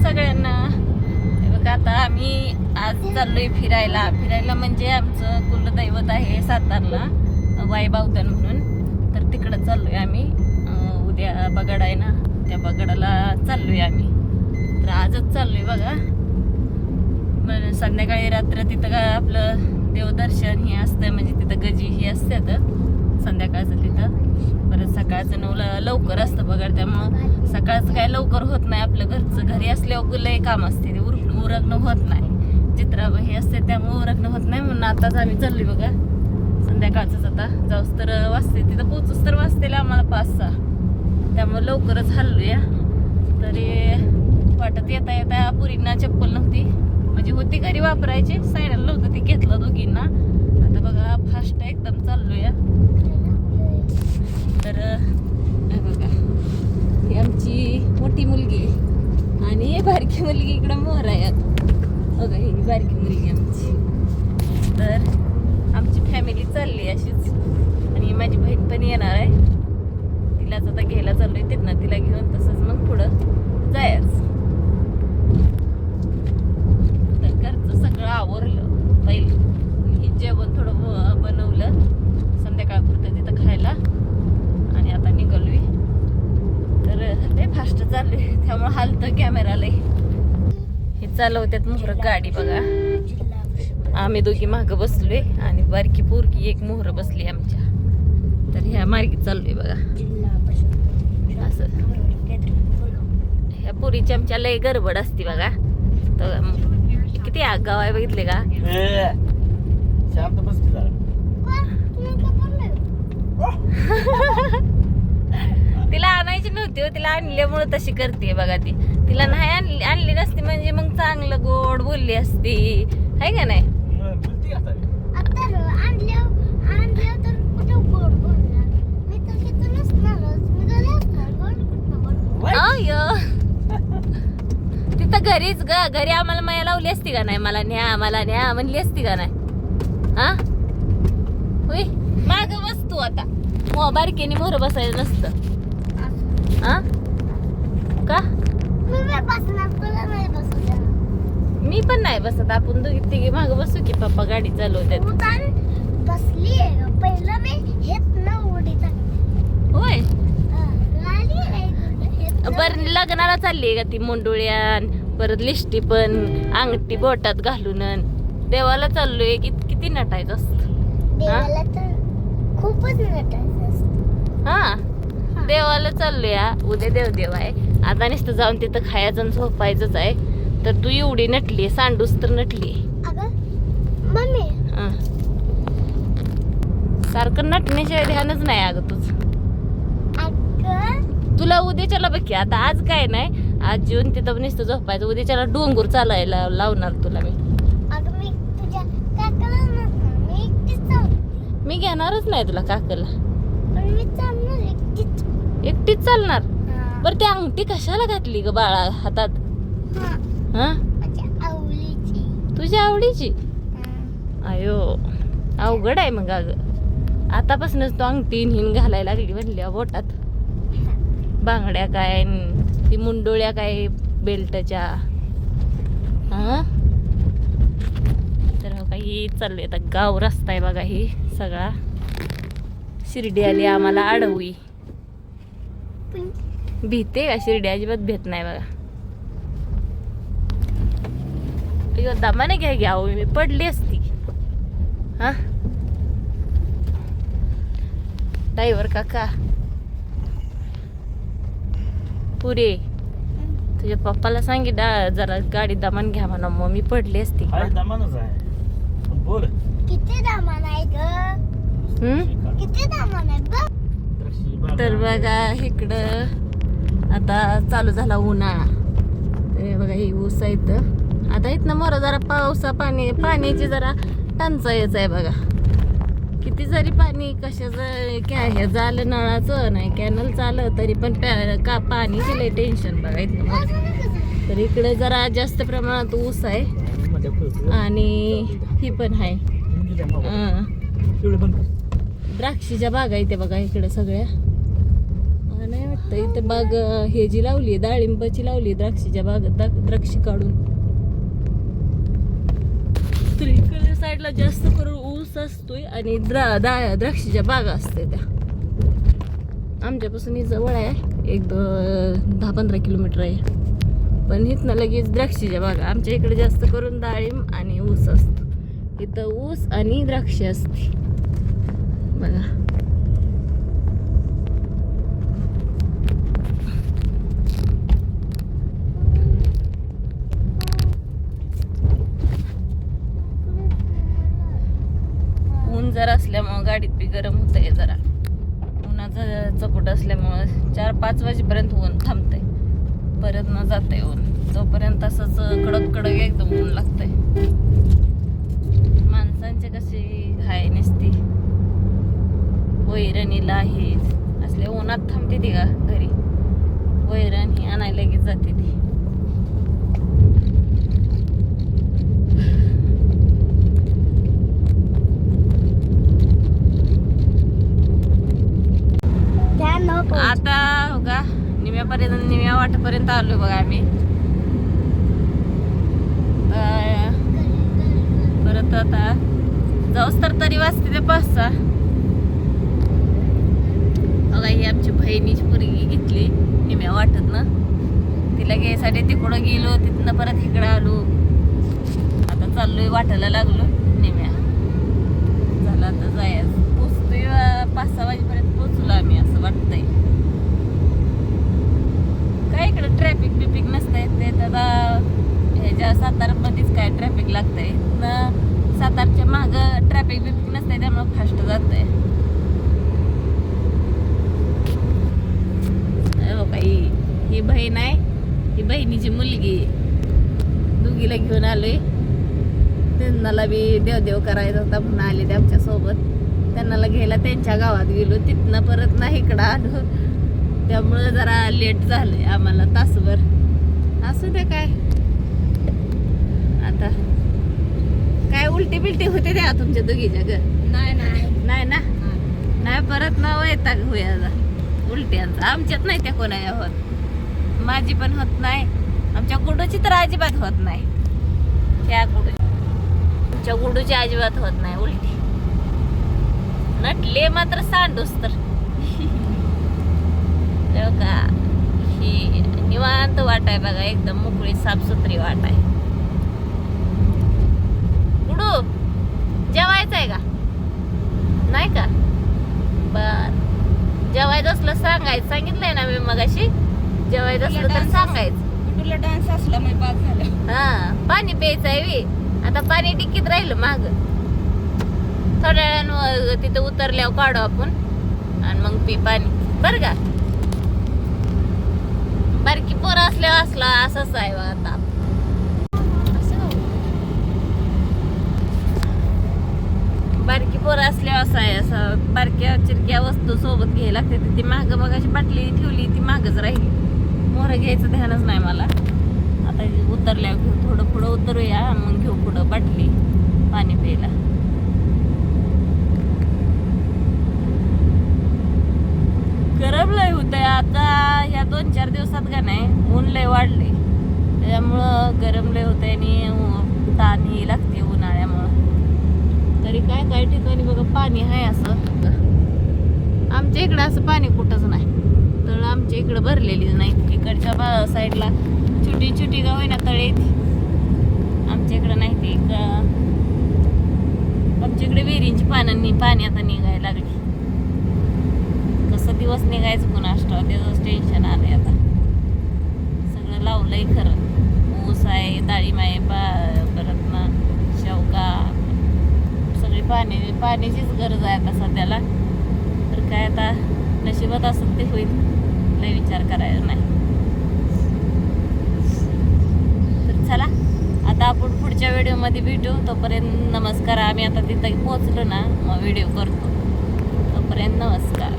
सगळ्यांना. हे बघा आता आम्ही आज चाललोय फिरायला म्हणजे आमचं कुलदैवत आहे सातारला वाईबावधन म्हणून. तर तिकडं चाललोय आम्ही. उद्या बगड आहे ना, त्या बगडाला चाललोय आम्ही. तर आजच चाललोय बघा. संध्याकाळी रात्र तिथं आपलं देवदर्शन हे असतं, म्हणजे तिथं गजी ही असतात संध्याकाळचं तिथं. परत सकाळचं 9ला लवकर असतं बघा. त्यामुळं सकाळचं काय लवकर होत नाही. आपलं घरचं घरी असल्यावर लय काम असते, ते उरकणं होत नाही. चित्रा हे असते त्यामुळे उरकणं होत नाही. म्हणून आताच आम्ही चाललोय बघा. संध्याकाळचंच आता जाऊस तर वाजते, तिथं पोचूस तर वाजतेला आम्हाला 5-6. त्यामुळे लवकरच हल्लूया. तरी वाटत येता येता पुरींना चप्पल नव्हती, म्हणजे होती घरी वापरायची, सायडला होतं ती घेतलं दोघींना. आता बघा फास्ट एकदम चाललोया. तर बघा ही आमची मोठी मुलगी आणि बारकी मुलगी इकडं मोर आहे. बघा ही बारकी मुलगी आमची. तर आमची फॅमिली चालली अशीच. आणि माझी बहीण पण येणार आहे, तिलाच आता घ्यायला चाललोय. तिथनं तिला घेऊन तसंच मग पुढं जायचं. तर घरचं सगळं आवरलं पहिलं. हे जेवण थोडं बनवलं संध्याकाळपुरतं तिथं खायला. आणि आता निघालोय. तर ते फास्ट चाललोय त्यामुळे हालतं कॅमेराला. हे चालवत्यात मोहर गाडी बघा. आम्ही दोघी मागं बसलोय आणि बारकी पोरगी एक मोहर बसली आमच्या. तर ह्या मार्गी चाललोय बघा. असं ह्या पोरीची आमच्या लय गडबड असते बघा. तर किती आगाव आहे बघितले का. तिला आणायची नव्हती, तिला आणल्यामुळे तशी करते बघा. तिला नाही आणली नसती म्हणजे मग चांगलं गोड बोलली असती, आहे का नाही. तिथं घरीच घरी आम्हाला माया लावली असती का नाही. मला न्या म्हणली असती का नाही. हा होय माग बस तू आता. बारकेने मोहर बसायचं नसतं. हा का मी पण नाही बसत. आपण दोघी तिघी माग बसू की पप्पा गाडी चालवतात. होय बर लग्नाला चालली का ती मुंडुळ्यान, परत लिस्टी पण, अंगठी बोटात घालून. देवाला चाललोय. किती नटायचं असत. खूपच नटायचं. हा देवाला चाललोय. उद्या देव आहे. आता नुसतं जाऊन तिथं खायचं आणि झोपायचंच आहे. तर तू एवढी नटली, सांडूस तर नटली. सारखं नटण्याशिवाय ध्यानच नाही अगं तुझं. तुला उद्याच्याला बघ की. आता आज काय नाही, आज जेवून तिथं नुसतं झोपायचं. उद्याच्याला डोंगर चालायला लावणार तुला मी. मी घेणारच नाही तुला काकाला. एकटीच चालणार. बरं ती अंगठी कशाला घातली ग बाळा हातात. हा तुझ्या आवडीची. अयो अवघड आहे मग अगं. आतापासूनच तू अंगठी हिन घालायला लागली म्हणल्या बोटात. बांगड्या काय, ती मुंडोळ्या काय बेल्टच्या. हा तर काही चाललोय आता. गाव रस्ता आहे बघा ही सगळा. शिर्डी आली आम्हाला आडवी. भीते का शिर्डी? अजिबात भेट नाही बघा. दमाने घ्यावं मी पडली असती. हा ड्रायव्हर काका पुरे तुझ्या पप्पाला सांगी जरा गाडी दमान घ्या म्हणा. मग मी पडली असती. किती दामान आहे ग? किती दामान आहे बघ. तर बघा इकडं आता चालू झाला उन्हाळा. तर बघा ही ऊस आहे. आता इथनं मोर जरा पाण्याची जरा टंचाईच आहे बघा. किती जरी पाणी कशाचं हे झालं, नळाचं नाही कॅनल चाललं तरी पण पाणीची लय टेन्शन बघा इथनं. तर इकडे जरा जास्त प्रमाणात ऊस आहे आणि ही पण आहे द्राक्षीच्या बागा इथे बघा इकडे सगळ्या. हा नाही वाटतं इथं बाग हे जी लावली डाळिंबाची लावली द्राक्षीच्या बागात द्राक्ष काढून. तर इकडल्या साईडला जास्त करून ऊस असतोय आणि द्राक्षीच्या बागा असते त्या. आमच्यापासून ही जवळ आहे, एक 10-15 किलोमीटर आहे. पण इथनं लगेच द्राक्षीच्या बागा. आमच्या इकडे जास्त करून डाळिंब आणि ऊस असतो. इथं ऊस आणि द्राक्षे असते बघा. ऊन जरा असल्यामुळं गाडीत बी गरम होतंय जरा. उन्हाचं चपट असल्यामुळं 4-5 वाजेपर्यंत ऊन थांबतंय, परत न जातंय ऊन. तोपर्यंत असंच कडक कडक एकदम ऊन लागतंय. माणसांचे कशी हाय नसती वैरणीला आहे असल्या उन्हात थांबते ती का घरी. वैरण ही आणायला लगेच जाते ती. आता हो का निम्या वाटेपर्यंत आलोय बघा आम्ही. परत आता जाऊस तर तरी वाजते ते 5-6. बघा ही आमची बहिणीची पोरगी घेतली निम्या वाटत ना. तिला घ्यायसाठी तिकडं गेलो, तिथनं परत इकडं आलो. आता चाललोय वाटायला लागलो निम्या. झालं आता जायचं. पोचतोय 5-6 वाजेपर्यंत पोचलो आम्ही असं वाटतंय. काय इकडं ट्रॅफिक बिपिक नसतंय ते. आता ह्याच्या सातारमध्येच काय ट्रॅफिक लागतंय ना. सातारच्या मागं ट्रॅफिक बिपिक नसतंय त्यामुळे फास्ट जातंय. ही बहीण आहे, ही बहिणीची मुलगी. दोघीला घेऊन आलोय. त्यांना बी देव करायचा होता म्हणून आले ते आमच्या सोबत. त्यांना घ्यायला त्यांच्या गावात गेलो, तिथनं परत ना इकडं आलो. त्यामुळं जरा लेट झालंय आम्हाला तासभर. असू दे काय आता. काय उलटी बिलटी होते त्या तुमच्या दोघीच्या ग? नाही ना परत ना वैताग होया उलट्यांचा. आमच्यात नाही त्या कोणाच्या होत. माझी पण होत नाही, आमच्या गुडूची तर अजिबात होत नाही. त्या आमच्या गुडूची अजिबात होत नाही उलटी. नटले मात्र सांडूस तर का. ही निवांत वाट आहे बघा, एकदम मोकळी साफसुथरी वाट आहे. गुडू जेवायचं आहे का? नाही का? बर, जेवायचं असलं सांगितलंय ना मी मगाशी. जेवायचं असलं तर सांगायचं. तुला डान्स असला मी पास झालं. हा, पाणी प्यायचं आहे. आता पाणी टिकीत राहिलं माग. थोड्या वेळानं तिथं उतरल्यावर काढू आपण आणि मग पी पाणी बरं का. बारकी पोरं असल्यावर असला असंच आहे आता. बारकी पोरं असल्यावर असं आहे. असं बारक्या चिरक्या वस्तू सोबत घ्यायला लागते. ती माग मग अशी बाटली ठेवली ती मागच राहिली. मोहरं घ्यायचं ध्यानच नाही मला. आता उतरल्यावर घेऊ, थोडं पुढं उतरूया मग घेऊ पुढं बाटली पाणी प्यायला. गरम लय होतंय आता ह्या 2-4 दिवसात का नाही. ऊन लय वाढले त्यामुळं गरम लय होतंय आणि ताण ही लागते उन्हाळ्यामुळं. तरी काय ठिकाणी बघा पाणी आहे असं. आमच्या इकडं असं पाणी कुठंच नाही. तळ आमच्या इकडं भरलेली नाही. इकडच्या साईडला छोटी छोटी गाव आहे ना तळे, आमच्या इकडं नाही. ते आमच्या इकडे विहिरींची पाणी आता निघायला लागली. कसं दिवस निघायचं कुणास ठाऊक, त्याचंच टेन्शन आलंय आता. सगळं लावलंय खरं. ऊस आहे, डाळिंब आहे, परत ना शेवगा, सगळी पाण्याचीच गरज आहे आता सध्याला. तर काय आता नशिबात असं ते होईल, लय विचार करायला नाही. तर चला आता आपण पुढच्या व्हिडिओमध्ये भेटू. तोपर्यंत नमस्कार. आम्ही आता तिथं पोहोचलो ना मग व्हिडिओ करतो. तोपर्यंत नमस्कार.